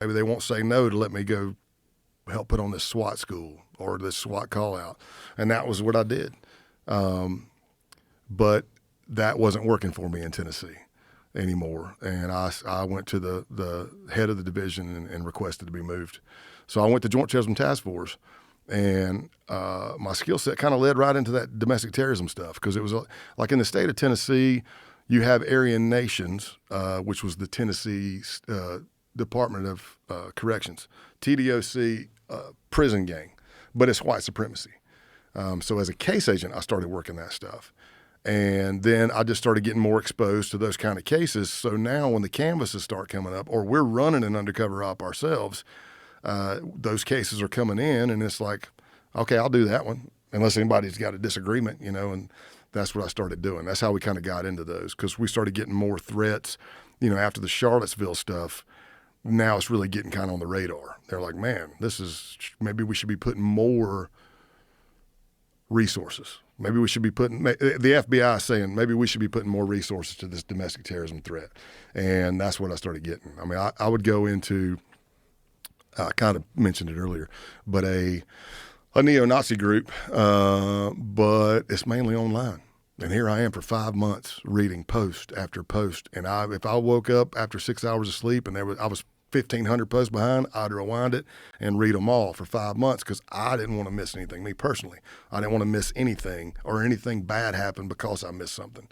maybe they won't say no to let me go help put on this SWAT school or this SWAT call out. And that was what I did. But that wasn't working for me in Tennessee anymore. And I went to the head of the division and requested to be moved. So I went to Joint Terrorism Task Force, and my skill set kind of led right into that domestic terrorism stuff, because it was like in the state of Tennessee, you have Aryan Nations, which was the Tennessee Department of Corrections, TDOC prison gang, but it's white supremacy. So as a case agent, I started working that stuff. And then I just started getting more exposed to those kind of cases. So now when the canvases start coming up, or we're running an undercover op ourselves, those cases are coming in, and it's like, okay, I'll do that one, unless anybody's got a disagreement, and that's what I started doing. That's how we kind of got into those, because we started getting more threats, after the Charlottesville stuff. Now it's really getting kind of on the radar. They're like, man, maybe we should be putting more resources. Maybe we should be putting, the FBI is saying, maybe we should be putting more resources to this domestic terrorism threat. And that's what I started getting. I mean, I would go into, I kind of mentioned it earlier, but a neo-Nazi group, but it's mainly online. And here I am for 5 months reading post after post. And if I woke up after 6 hours of sleep and I was 1,500 posts behind, I'd rewind it and read them all for 5 months, because I didn't want to miss anything. Me personally, I didn't want to miss anything or anything bad happen because I missed something.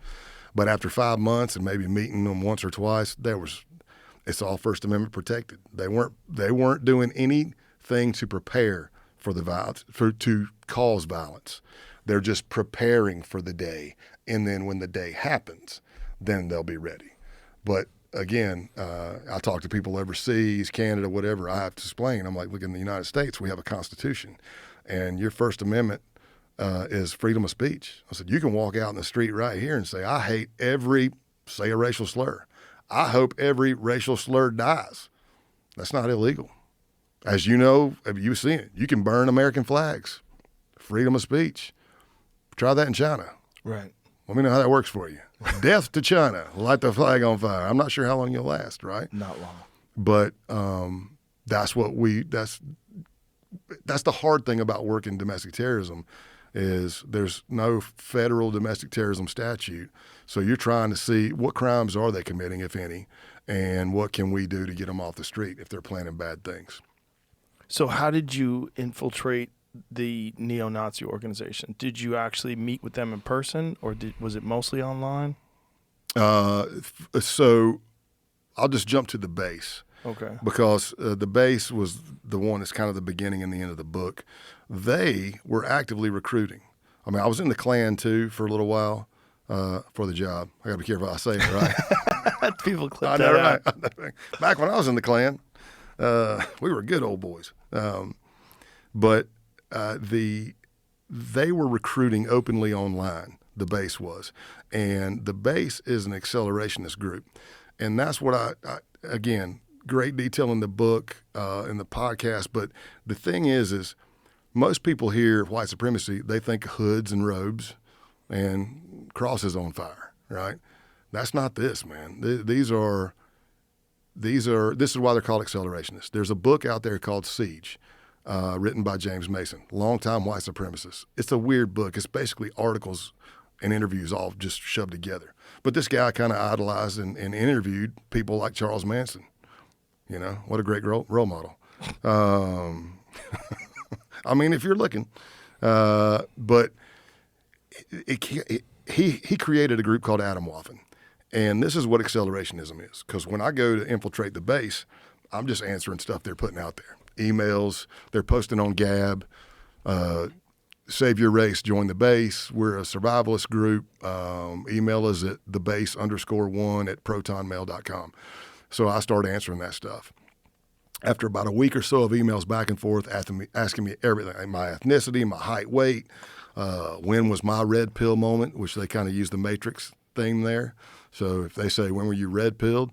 But after 5 months and maybe meeting them once or twice, it's all First Amendment protected. They weren't doing anything to prepare for the violence, to cause violence. They're just preparing for the day, and then when the day happens, then they'll be ready. But again, I talk to people overseas, Canada, whatever. I have to explain. I'm like, look, in the United States, we have a Constitution, and your First Amendment is freedom of speech. I said, you can walk out in the street right here and say, I hate say a racial slur. I hope every racial slur dies. That's not illegal. As you know, you've seen it. You can burn American flags. Freedom of speech. Try that in China. Right. Let me know how that works for you. Death to China. Light the flag on fire. I'm not sure how long you'll last, right? Not long. But that's the hard thing about working domestic terrorism, is there's no federal domestic terrorism statute. So you're trying to see what crimes are they committing, if any, and what can we do to get them off the street if they're planning bad things. So how did you infiltrate the neo-Nazi organization? Did you actually meet with them in person, or was it mostly online? So I'll just jump to the base. Okay. Because the base was the one that's kind of the beginning and the end of the book. They were actively recruiting. I mean, I was in the Klan too for a little while for the job. I got to be careful how I say it, right? People clip I that know, out. right? Back when I was in the Klan, we were good old boys. But they were recruiting openly online, the base was. And the base is an accelerationist group. And that's what I again, great detail in the book, in the podcast. But the thing is most people hear white supremacy, they think hoods and robes and crosses on fire, right? That's not this, man. This is why they're called accelerationists. There's a book out there called Siege, written by James Mason, longtime white supremacist. It's a weird book. It's basically articles and interviews all just shoved together. But this guy kind of idolized and interviewed people like Charles Manson. What a great role model. I mean, if you're looking. But he created a group called Atomwaffen. And this is what accelerationism is. Because when I go to infiltrate the base, I'm just answering stuff they're putting out there. Emails, they're posting on Gab, save your race, join the base. We're a survivalist group. Email us at thebase_1@protonmail.com. So I start answering that stuff. After about a week or so of emails back and forth, asking me everything, my ethnicity, my height, weight, when was my red pill moment, which they kind of use the Matrix theme there. So if they say, when were you red pilled?